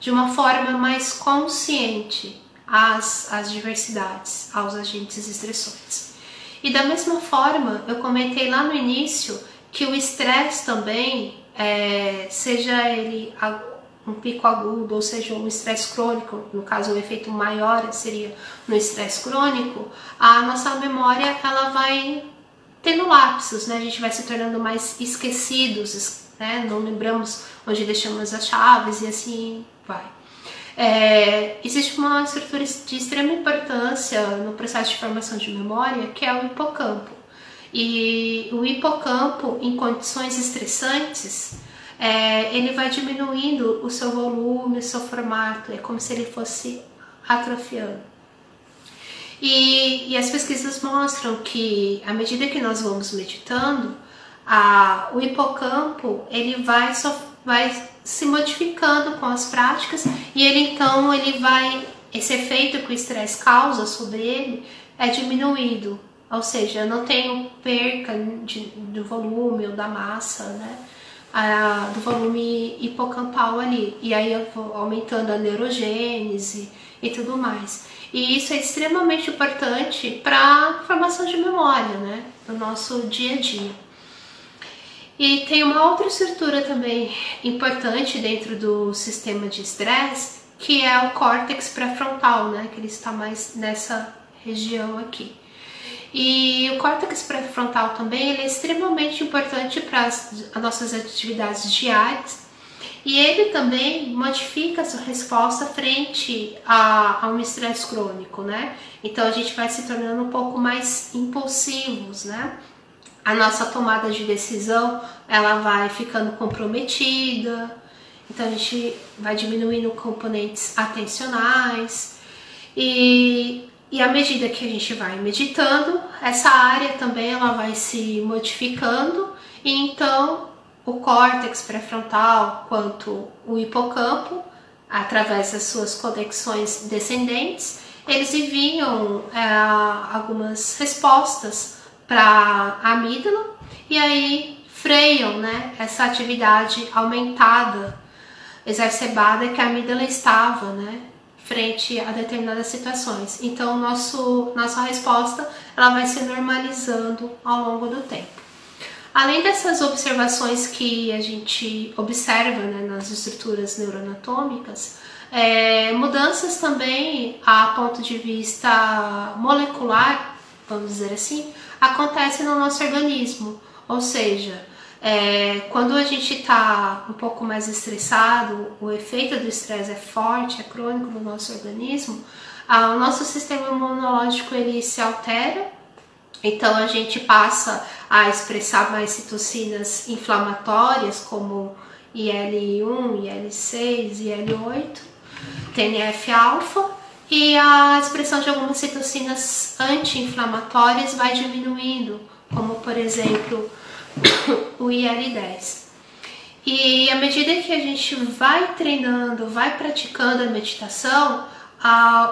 de uma forma mais consciente às diversidades, aos agentes estressores. E da mesma forma, eu comentei lá no início que o estresse também, seja ele um pico agudo, ou seja, um estresse crônico, no caso o efeito maior seria no estresse crônico, a nossa memória ela vai tendo lapsos, né? A gente vai se tornando mais esquecidos, né? Não lembramos onde deixamos as chaves e assim vai. Existe uma estrutura de extrema importância no processo de formação de memória, que é o hipocampo. E o hipocampo, em condições estressantes, ele vai diminuindo o seu volume, o seu formato, é como se ele fosse atrofiando. E as pesquisas mostram que, à medida que nós vamos meditando, o hipocampo ele vai se modificando com as práticas e esse efeito que o estresse causa sobre ele é diminuído, ou seja, eu não tenho perca do volume ou da massa, né? Do volume hipocampal ali, e aí eu vou aumentando a neurogênese e tudo mais. E isso é extremamente importante para a formação de memória, né, no nosso dia a dia. E tem uma outra estrutura também importante dentro do sistema de estresse, que é o córtex pré-frontal, né, que ele está mais nessa região aqui. E o córtex pré-frontal também ele é extremamente importante para as nossas atividades diárias E ele também modifica a sua resposta frente a um estresse crônico, né? Então a gente vai se tornando um pouco mais impulsivos, né? A nossa tomada de decisão, ela vai ficando comprometida, então a gente vai diminuindo componentes atencionais e à medida que a gente vai meditando, essa área também ela vai se modificando e então o córtex pré-frontal quanto o hipocampo, através das suas conexões descendentes, eles enviam algumas respostas para a amígdala e aí freiam, né, essa atividade aumentada, exacerbada que a amígdala estava, né, frente a determinadas situações. Então, nossa resposta ela vai se normalizando ao longo do tempo. Além dessas observações que a gente observa, né, nas estruturas neuroanatômicas, mudanças também a ponto de vista molecular, vamos dizer assim, acontecem no nosso organismo. Ou seja, quando a gente está um pouco mais estressado, o efeito do estresse é forte, é crônico no nosso organismo, o nosso sistema imunológico ele se altera, então a gente passa a expressar mais citocinas inflamatórias como IL-1, IL-6, IL-8, TNF-alfa, e a expressão de algumas citocinas anti-inflamatórias vai diminuindo, como por exemplo o IL-10. E à medida que a gente vai treinando, vai praticando a meditação,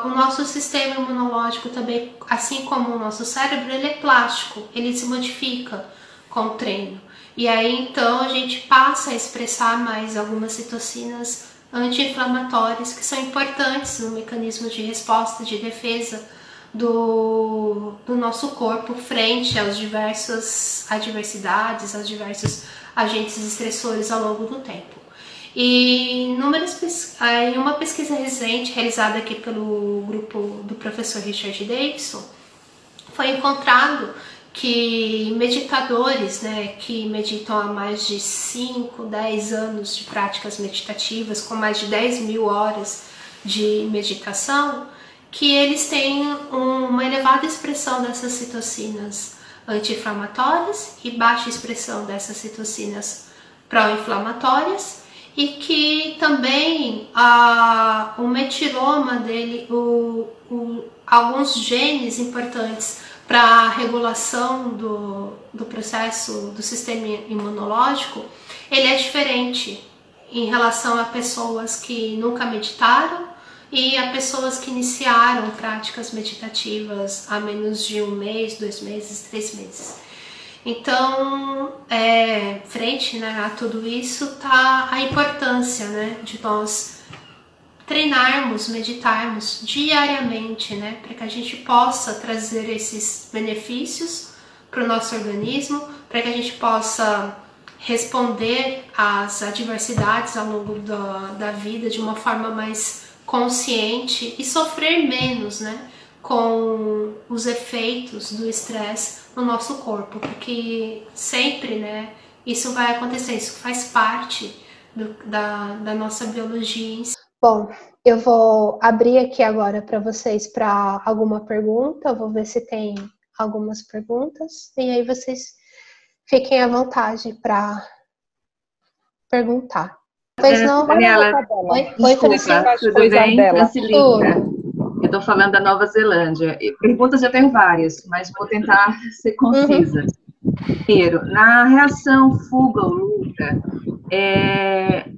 o nosso sistema imunológico também, assim como o nosso cérebro, ele é plástico, ele se modifica com o treino. E aí então a gente passa a expressar mais algumas citocinas anti-inflamatórias que são importantes no mecanismo de resposta, de defesa do nosso corpo frente às diversas adversidades, aos diversos agentes estressores ao longo do tempo. E em uma pesquisa recente realizada aqui pelo grupo do professor Richard Davidson, foi encontrado que meditadores, né, que meditam há mais de 5, 10 anos de práticas meditativas, com mais de 10 mil horas de meditação, que eles têm uma elevada expressão dessas citocinas anti-inflamatórias e baixa expressão dessas citocinas pró-inflamatórias, e que também o metiloma dele, alguns genes importantes para a regulação do processo do sistema imunológico, ele é diferente em relação a pessoas que nunca meditaram e a pessoas que iniciaram práticas meditativas há menos de 1 mês, 2 meses, 3 meses. Então, frente, né, a tudo isso está a importância, né, de nós treinarmos, meditarmos diariamente, né, para que a gente possa trazer esses benefícios para o nosso organismo, para que a gente possa responder às adversidades ao longo da vida de uma forma mais consciente e sofrer menos, né, com os efeitos do estresse no nosso corpo, porque sempre, né, isso vai acontecer, isso faz parte da nossa biologia em si. Bom, eu vou abrir aqui agora para vocês para alguma pergunta, eu vou ver se tem algumas perguntas, e aí vocês fiquem à vontade para perguntar. Pois não, Daniela, oi, Francilda. Tudo bem? Francilda. Eu estou falando da Nova Zelândia. Perguntas eu tenho várias, mas vou tentar ser concisa. Primeiro, na reação fuga ou luta,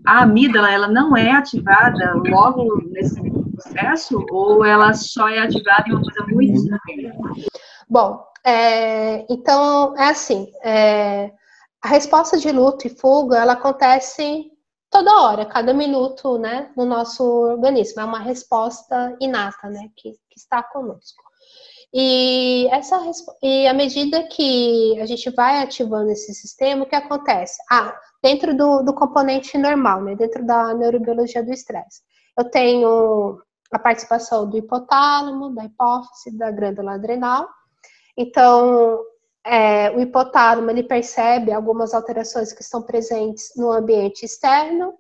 a amígdala ela não é ativada logo nesse processo ou ela só é ativada em uma coisa muito estranha? Bom, então é assim, a resposta de luta e fuga ela acontece toda hora, cada minuto, né, no nosso organismo. É uma resposta inata, né, que está conosco. E à medida que a gente vai ativando esse sistema, o que acontece? Dentro do componente normal, né, dentro da neurobiologia do estresse, eu tenho a participação do hipotálamo, da hipófise, da glândula adrenal. Então, o hipotálamo ele percebe algumas alterações que estão presentes no ambiente externo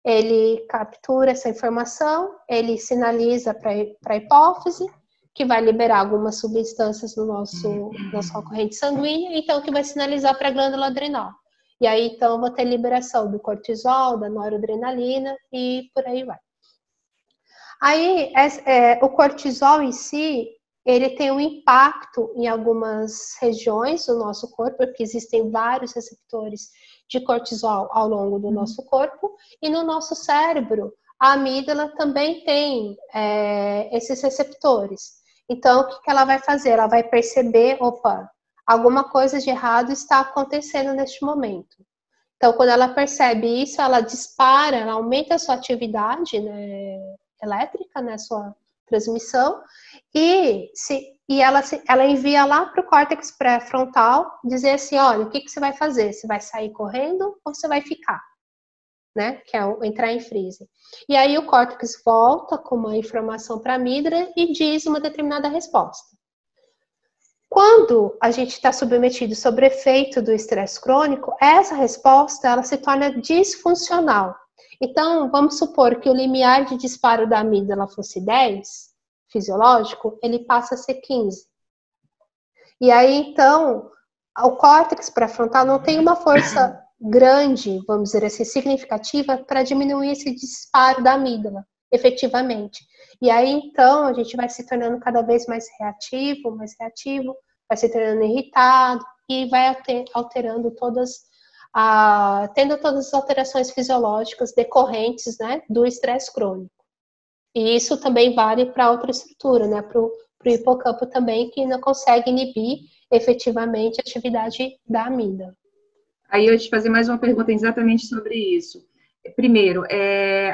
ele captura essa informação, ele sinaliza para a hipófise, que vai liberar algumas substâncias no nossa corrente sanguínea, então que vai sinalizar para a glândula adrenal. E aí, então, eu vou ter liberação do cortisol, da noradrenalina e por aí vai. Aí, o cortisol em si, ele tem um impacto em algumas regiões do nosso corpo, porque existem vários receptores de cortisol ao longo do nosso corpo, e no nosso cérebro, a amígdala também tem esses receptores. Então, o que ela vai fazer? Ela vai perceber, opa, alguma coisa de errado está acontecendo neste momento. Então, quando ela percebe isso, ela dispara, ela aumenta a sua atividade, né, elétrica, né, sua transmissão, e ela envia lá para o córtex pré-frontal dizer assim, olha, o que você vai fazer? Você vai sair correndo ou você vai ficar? Né, que é entrar em freeze. E aí o córtex volta com uma informação para a amígdala e diz uma determinada resposta. Quando a gente está submetido sob efeito do estresse crônico, essa resposta ela se torna disfuncional. Então, vamos supor que o limiar de disparo da amígdala fosse 10, fisiológico, ele passa a ser 15. E aí, então, o córtex pré-frontal não tem uma força grande, vamos dizer assim, significativa para diminuir esse disparo da amígdala, efetivamente. E aí, então, a gente vai se tornando cada vez mais reativo, vai se tornando irritado e vai alterando tendo todas as alterações fisiológicas decorrentes, né, do estresse crônico. E isso também vale para outra estrutura, né, para o hipocampo também, que não consegue inibir efetivamente a atividade da amígdala. Aí eu ia te fazer mais uma pergunta exatamente sobre isso. Primeiro,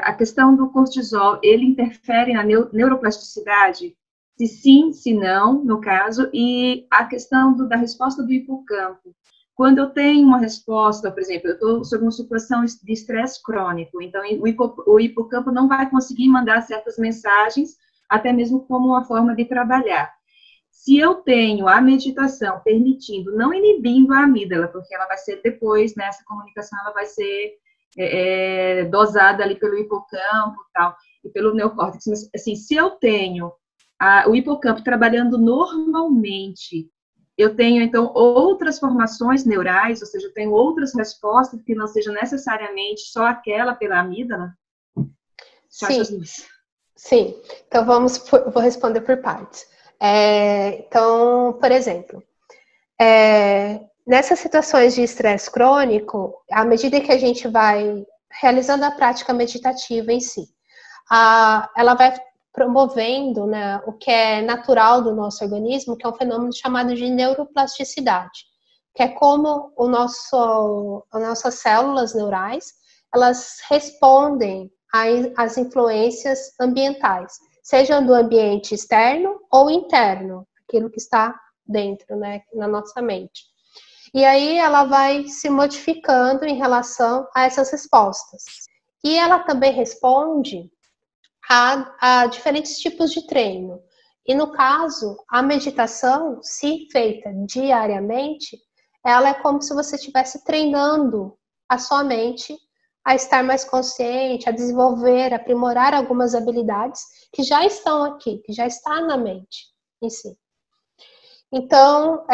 a questão do cortisol, ele interfere na neuroplasticidade? Se sim, se não, no caso, e a questão da resposta do hipocampo. Quando eu tenho uma resposta, por exemplo, eu estou sob uma situação de estresse crônico, então o hipocampo não vai conseguir mandar certas mensagens, até mesmo como uma forma de trabalhar. Se eu tenho a meditação permitindo, não inibindo a amígdala, porque ela vai ser depois, nessa comunicação, ela vai ser dosada ali pelo hipocampo e pelo neocórtex. Mas, assim, se eu tenho o hipocampo trabalhando normalmente, eu tenho, então, outras formações neurais, ou seja, eu tenho outras respostas que não sejam necessariamente só aquela pela amígdala? Sim, sim. Então, vou responder por partes. Então, por exemplo, nessas situações de estresse crônico, à medida que a gente vai realizando a prática meditativa em si, ela vai promovendo, né, o que é natural do nosso organismo, que é um fenômeno chamado de neuroplasticidade, que é como as nossas células neurais, elas respondem às influências ambientais, seja do ambiente externo ou interno, aquilo que está dentro, né, na nossa mente. E aí ela vai se modificando em relação a essas respostas. E ela também responde a diferentes tipos de treino. E no caso, a meditação, se feita diariamente, ela é como se você estivesse treinando a sua mente a estar mais consciente, a desenvolver, a aprimorar algumas habilidades que já estão aqui, que já está na mente em si. Então,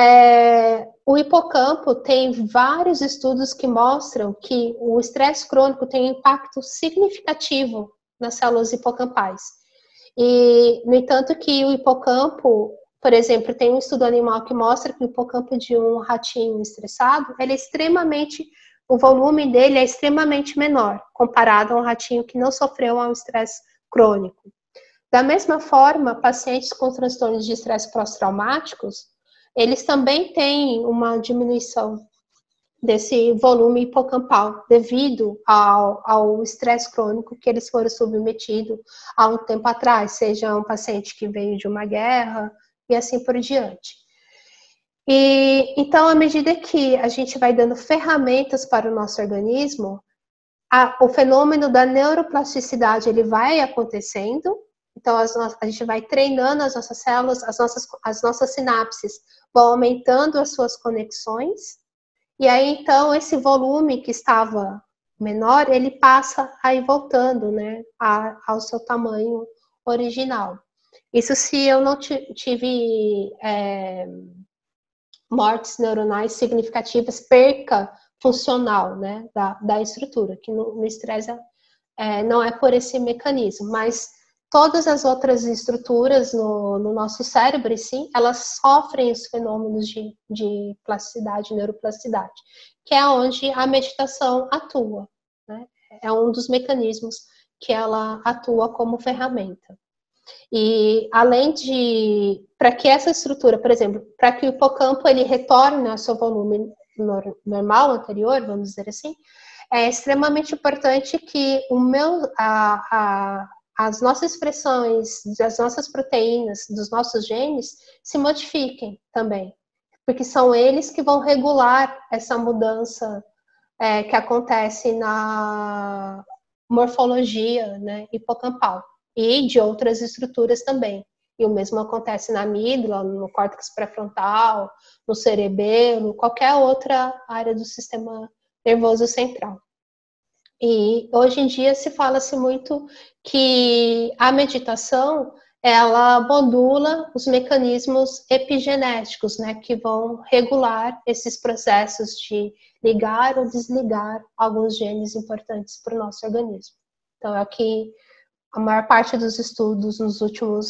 o hipocampo tem vários estudos que mostram que o estresse crônico tem um impacto significativo nas células hipocampais. E, no entanto, que o hipocampo, por exemplo, tem um estudo animal que mostra que o hipocampo de um ratinho estressado, o volume dele é extremamente menor, comparado a um ratinho que não sofreu um estresse crônico. Da mesma forma, pacientes com transtornos de estresse pós-traumáticos, eles também têm uma diminuição desse volume hipocampal, devido ao estresse crônico que eles foram submetidos há um tempo atrás, seja um paciente que veio de uma guerra e assim por diante. E então, à medida que a gente vai dando ferramentas para o nosso organismo, o fenômeno da neuroplasticidade ele vai acontecendo. Então, a gente vai treinando as nossas células, as nossas sinapses vão aumentando as suas conexões. E aí, então, esse volume que estava menor, ele passa a ir voltando, né, ao seu tamanho original. Isso se eu não tive mortes neuronais significativas, perca funcional, né, da estrutura, que no estresse não é por esse mecanismo, mas todas as outras estruturas no nosso cérebro, sim, elas sofrem os fenômenos de plasticidade, neuroplasticidade, que é onde a meditação atua, né? É um dos mecanismos que ela atua como ferramenta. E além de, para que essa estrutura, por exemplo, para que o hipocampo ele retorne ao seu volume normal, anterior, vamos dizer assim, é extremamente importante que as nossas expressões, das nossas proteínas, dos nossos genes, se modifiquem também. Porque são eles que vão regular essa mudança que acontece na morfologia, né, hipocampal. E de outras estruturas também. E o mesmo acontece na amígdala, no córtex pré-frontal, no cerebelo, qualquer outra área do sistema nervoso central. E hoje em dia se fala-se muito que a meditação, ela modula os mecanismos epigenéticos, né, que vão regular esses processos de ligar ou desligar alguns genes importantes para o nosso organismo. Então, é o que a maior parte dos estudos nos últimos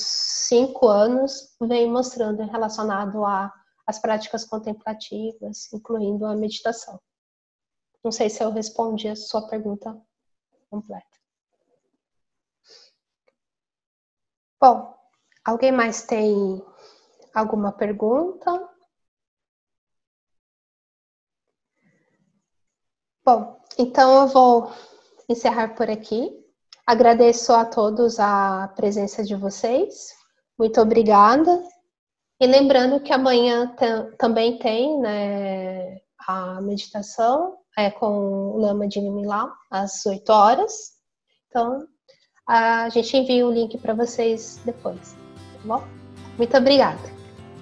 5 anos vem mostrando relacionado às práticas contemplativas, incluindo a meditação. Não sei se eu respondi a sua pergunta completa. Bom, alguém mais tem alguma pergunta? Bom, então eu vou encerrar por aqui. Agradeço a todos a presença de vocês. Muito obrigada. E lembrando que amanhã também tem, né, a meditação com o Lama de Milão, às 8 horas. Então, a gente envia o link para vocês depois, tá bom? Muito obrigada.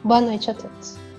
Boa noite a todos.